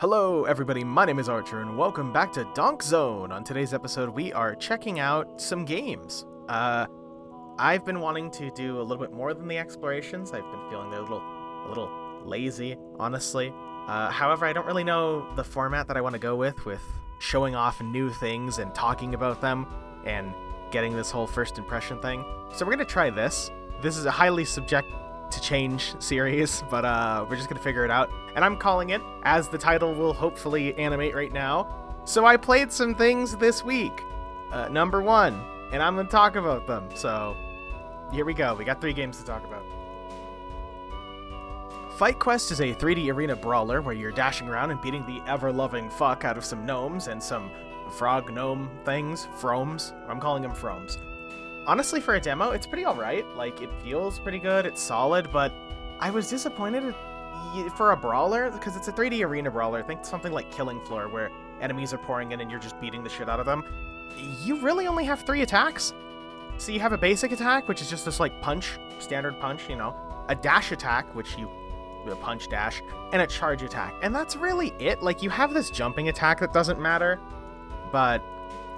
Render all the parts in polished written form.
Hello everybody, my name is Archer and welcome back to Donk-Zone. On today's episode we are checking out some games. I've been wanting to do a little bit more than the explorations. I've been feeling they're a little lazy, honestly. However, I don't really know the format that I want to go with showing off new things and talking about them and getting this whole first impression thing. So we're going to try this. This is a highly subject to change series, but we're just gonna figure it out, and I'm calling it, as the title will hopefully animate right now. So I played some things this week, number one, and I'm gonna talk about them. So here we go. We got 3 games to talk about. Fight Quest is a 3D arena brawler where you're dashing around and beating the ever-loving fuck out of some gnomes and some frog gnome things, fromes. I'm calling them fromes. Honestly, for a demo, it's pretty alright. Like, it feels pretty good, it's solid, but I was disappointed for a brawler, because it's a 3D arena brawler. Think something like Killing Floor, where enemies are pouring in and you're just beating the shit out of them. You really only have 3 attacks. So you have a basic attack, which is just this, like, punch, standard punch, you know, a dash attack, which you punch dash, and a charge attack. And that's really it. Like, you have this jumping attack that doesn't matter, but,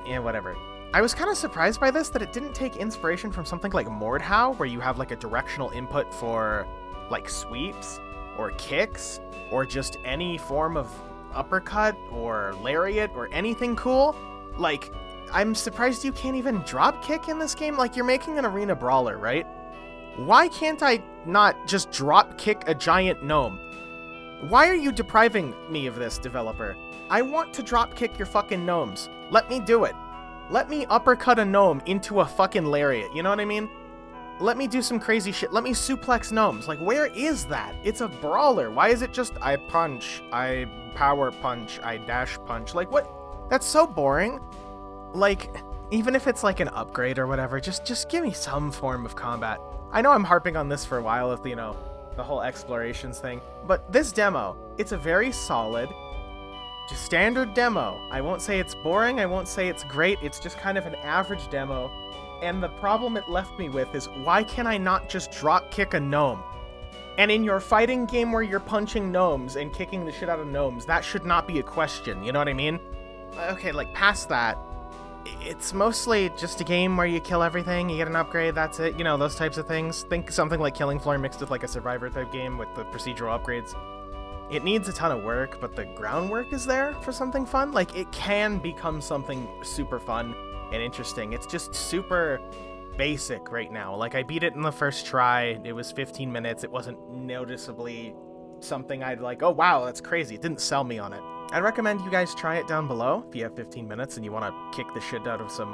yeah, whatever. I was kind of surprised by this, that it didn't take inspiration from something like Mordhau, where you have like a directional input for like sweeps or kicks or just any form of uppercut or lariat or anything cool. Like, I'm surprised you can't even drop kick in this game. Like, you're making an arena brawler, right? Why can't I not just drop kick a giant gnome? Why are you depriving me of this, developer? I want to drop kick your fucking gnomes. Let me do it. Let me uppercut a gnome into a fucking lariat, you know what I mean? Let me do some crazy shit. Let me suplex gnomes. Like, where is that? It's a brawler. Why is it just, I punch, I power punch, I dash punch? Like, what? That's so boring. Like, even if it's like an upgrade or whatever, just give me some form of combat. I know I'm harping on this for a while with, you know, the whole explorations thing, but this demo, it's a very solid, just standard demo. I won't say it's boring, I won't say it's great, it's just kind of an average demo. And the problem it left me with is, why can I not just drop kick a gnome? And in your fighting game where you're punching gnomes and kicking the shit out of gnomes, that should not be a question, you know what I mean? Okay, like, past that, it's mostly just a game where you kill everything, you get an upgrade, that's it, you know, those types of things. Think something like Killing Floor mixed with like a Survivor type game with the procedural upgrades. It needs a ton of work, but the groundwork is there for something fun. Like, it can become something super fun and interesting. It's just super basic right now. Like, I beat it in the first try. It was 15 minutes. It wasn't noticeably something I'd like, oh wow, that's crazy. It didn't sell me on it. I'd recommend you guys try it down below if you have 15 minutes and you want to kick the shit out of some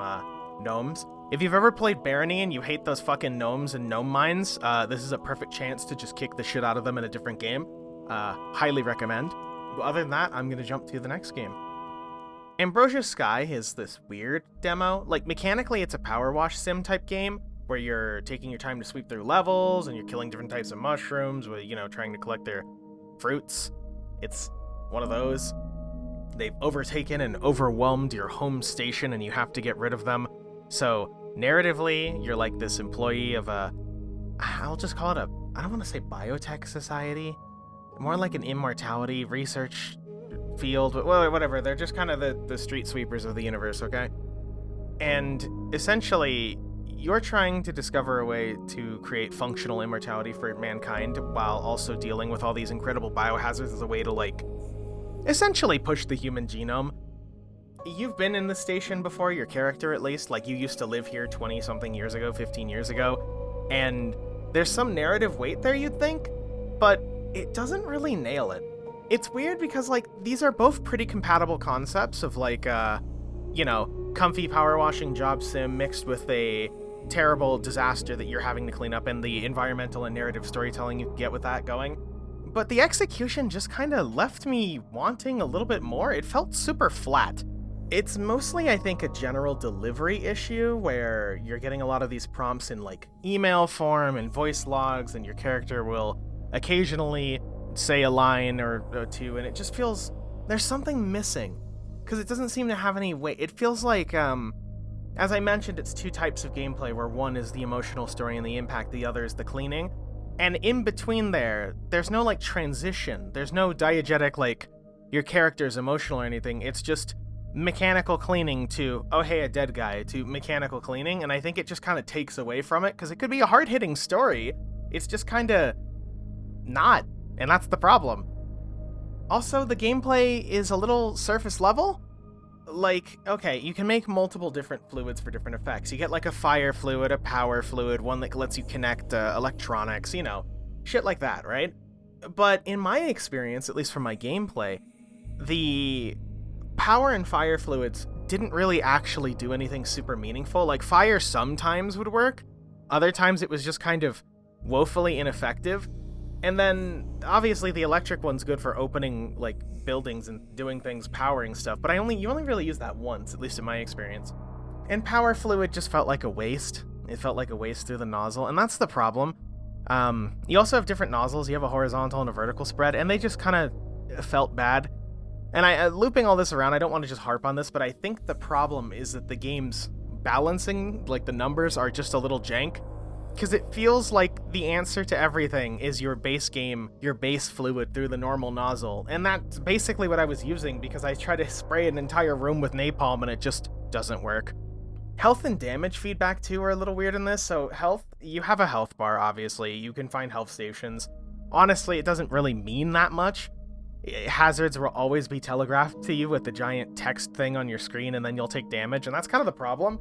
gnomes. If you've ever played Barony and you hate those fucking gnomes and gnome mines, this is a perfect chance to just kick the shit out of them in a different game. Highly recommend. But other than that, I'm gonna jump to the next game. Ambrosia Sky is this weird demo. Like, mechanically, it's a power wash sim type game where you're taking your time to sweep through levels and you're killing different types of mushrooms with, you know, trying to collect their fruits. It's one of those. They've overtaken and overwhelmed your home station and you have to get rid of them. So, narratively, you're like this employee of I'll just call it I don't want to say biotech society. More like an immortality research field, but whatever. They're just kind of the street sweepers of the universe, okay? And essentially, you're trying to discover a way to create functional immortality for mankind while also dealing with all these incredible biohazards as a way to, like, essentially push the human genome. You've been in this station before, your character at least. Like, you used to live here 20-something years ago, 15 years ago, and there's some narrative weight there, you'd think, but it doesn't really nail it. It's weird because, like, these are both pretty compatible concepts of, like, you know, comfy power washing job sim mixed with a terrible disaster that you're having to clean up and the environmental and narrative storytelling you can get with that going. But the execution just kind of left me wanting a little bit more. It felt super flat. It's mostly, I think, a general delivery issue where you're getting a lot of these prompts in, like, email form and voice logs, and your character will occasionally say a line or two, and it just feels there's something missing because it doesn't seem to have any weight. It feels like, as I mentioned, it's 2 types of gameplay where one is the emotional story and the impact, the other is the cleaning. And in between there's no, like, transition. There's no diegetic, like, your character's emotional or anything. It's just mechanical cleaning to, oh hey, a dead guy, to mechanical cleaning, and I think it just kind of takes away from it, because it could be a hard-hitting story. It's just kind of not, and that's the problem. Also, the gameplay is a little surface level. Like, okay, you can make multiple different fluids for different effects. You get like a fire fluid, a power fluid, one that lets you connect electronics, you know, shit like that, right? But in my experience, at least from my gameplay, the power and fire fluids didn't really actually do anything super meaningful. Like, fire sometimes would work, other times it was just kind of woefully ineffective. And then, obviously, the electric one's good for opening, like, buildings and doing things, powering stuff, but you only really use that once, at least in my experience. And power fluid just felt like a waste. It felt like a waste through the nozzle, and that's the problem. You also have different nozzles. You have a horizontal and a vertical spread, and they just kind of felt bad. And looping all this around, I don't want to just harp on this, but I think the problem is that the game's balancing, like the numbers, are just a little jank. Because it feels like the answer to everything is your base game, your base fluid through the normal nozzle. And that's basically what I was using, because I tried to spray an entire room with napalm and it just doesn't work. Health and damage feedback too are a little weird in this. So health, you have a health bar, obviously. You can find health stations. Honestly, it doesn't really mean that much. Hazards will always be telegraphed to you with the giant text thing on your screen, and then you'll take damage, and that's kind of the problem.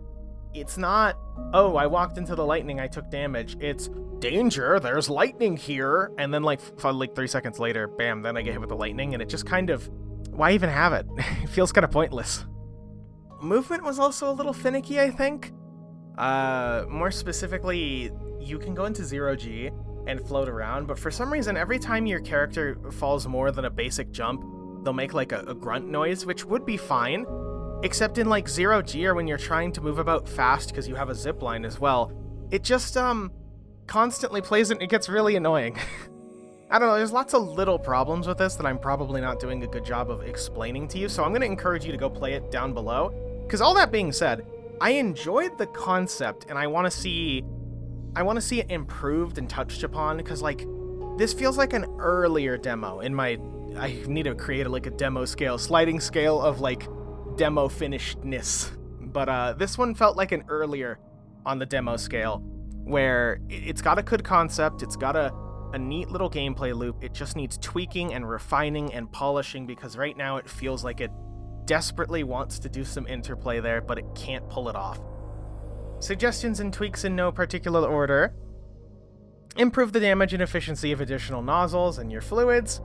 It's not, oh, I walked into the lightning, I took damage. It's, danger, there's lightning here. And then like 3 seconds later, bam, then I get hit with the lightning, and it just kind of, why even have it? It feels kind of pointless. Movement was also a little finicky, I think. More specifically, you can go into 0G and float around, but for some reason, every time your character falls more than a basic jump, they'll make like a grunt noise, which would be fine. Except in like 0G, or when you're trying to move about fast because you have a zip line as well, it just constantly plays it and it gets really annoying. I don't know, there's lots of little problems with this that I'm probably not doing a good job of explaining to you, so I'm going to encourage you to go play it down below. Because all that being said, I enjoyed the concept, and I want to see it improved and touched upon, because like, this feels like an earlier demo in my, I need to create like a demo scale, sliding scale of like demo finishedness, but this one felt like an earlier on the demo scale, where it's got a good concept, it's got a neat little gameplay loop, it just needs tweaking and refining and polishing, because right now it feels like it desperately wants to do some interplay there, but it can't pull it off. Suggestions and tweaks in no particular order: improve the damage and efficiency of additional nozzles and your fluids.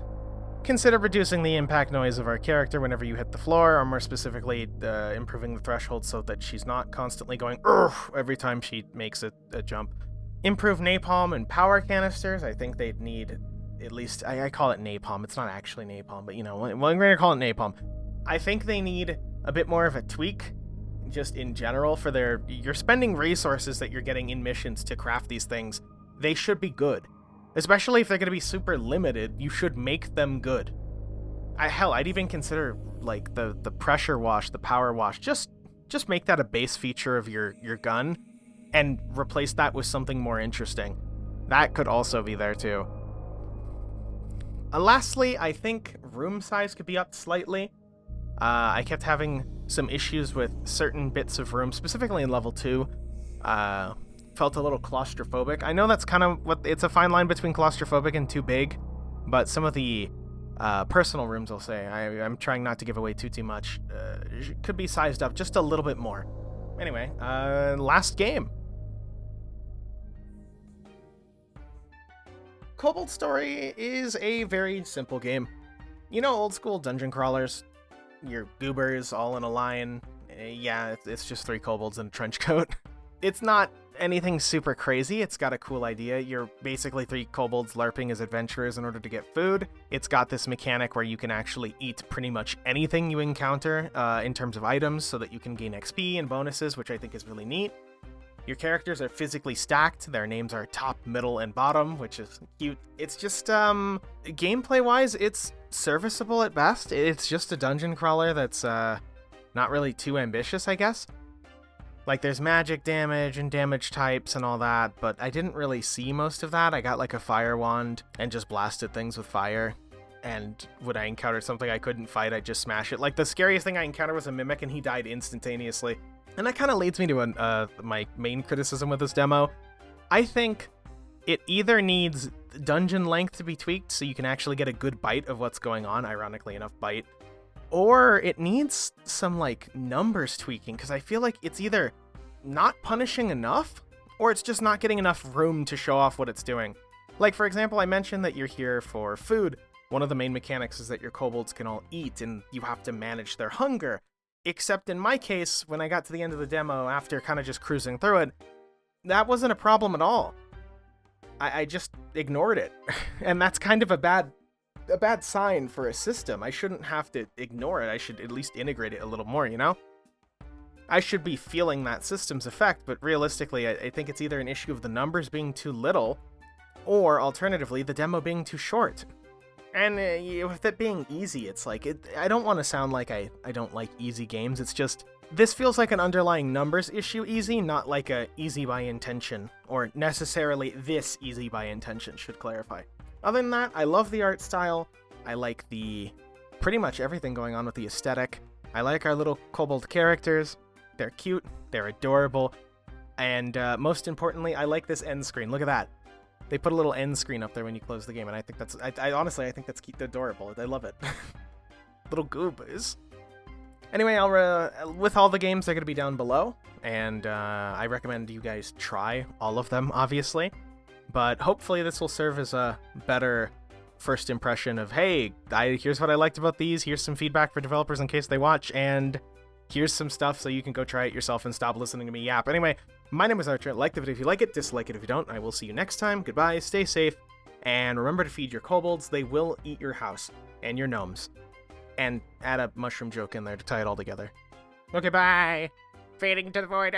Consider reducing the impact noise of our character whenever you hit the floor, or more specifically, improving the threshold so that she's not constantly going "Urgh" every time she makes a jump. Improve napalm and power canisters. I think they'd need, at least, I call it napalm. It's not actually napalm, but you know, well, I'm going to call it napalm. I think they need a bit more of a tweak, just in general, for you're spending resources that you're getting in missions to craft these things. They should be good. Especially if they're going to be super limited, you should make them good. Hell, I'd even consider like the pressure wash, the power wash, just make that a base feature of your gun and replace that with something more interesting. That could also be there too. Lastly, I think room size could be upped slightly. I kept having some issues with certain bits of room, specifically in level 2. Felt a little claustrophobic. I know that's kind of it's a fine line between claustrophobic and too big, but some of the personal rooms, I'll say, I'm trying not to give away too much, could be sized up just a little bit more. Anyway, last game. Kobold Story is a very simple game. You know, old school dungeon crawlers, your goobers all in a line. Yeah, it's just 3 kobolds in a trench coat. It's not anything super crazy. It's got a cool idea. You're basically 3 kobolds LARPing as adventurers in order to get food. It's got this mechanic where you can actually eat pretty much anything you encounter in terms of items, so that you can gain XP and bonuses, which I think is really neat. Your characters are physically stacked. Their names are top, middle, and bottom, which is cute. It's just, gameplay-wise, it's serviceable at best. It's just a dungeon crawler that's not really too ambitious, I guess. Like, there's magic damage and damage types and all that, but I didn't really see most of that. I got like a fire wand and just blasted things with fire. and when I encountered something I couldn't fight, I'd just smash it. Like, the scariest thing I encountered was a mimic, and he died instantaneously. And that kind of leads me to my main criticism with this demo. I think it either needs dungeon length to be tweaked so you can actually get a good bite of what's going on, ironically enough bite, or it needs some, like, numbers tweaking, because I feel like it's either not punishing enough, or it's just not getting enough room to show off what it's doing. Like, for example, I mentioned that you're here for food. One of the main mechanics is that your kobolds can all eat, and you have to manage their hunger. Except in my case, when I got to the end of the demo, after kind of just cruising through it, that wasn't a problem at all. I just ignored it. And that's kind of a bad sign for a system. I shouldn't have to ignore it. I should at least integrate it a little more, you know? I should be feeling that system's effect, but realistically, I think it's either an issue of the numbers being too little, or alternatively, the demo being too short. And with it being easy, it's like, I don't want to sound like I don't like easy games. It's just, this feels like an underlying numbers issue easy, not like a easy by intention, or necessarily this easy by intention, should clarify. Other than that, I love the art style. I like pretty much everything going on with the aesthetic. I like our little kobold characters. They're cute, they're adorable, and most importantly, I like this end screen. Look at that. They put a little end screen up there when you close the game, and I think that's, honestly, I think that's adorable. I love it. Little goobers. Anyway, with all the games, they're going to be down below, and I recommend you guys try all of them, obviously. But hopefully this will serve as a better first impression of, hey, here's what I liked about these, here's some feedback for developers in case they watch, and here's some stuff so you can go try it yourself and stop listening to me yap. Anyway, my name is Archer. Like the video if you like it, dislike it if you don't. I will see you next time. Goodbye, stay safe, and remember to feed your kobolds. They will eat your house and your gnomes. And add a mushroom joke in there to tie it all together. Okay, bye! Fading to the void.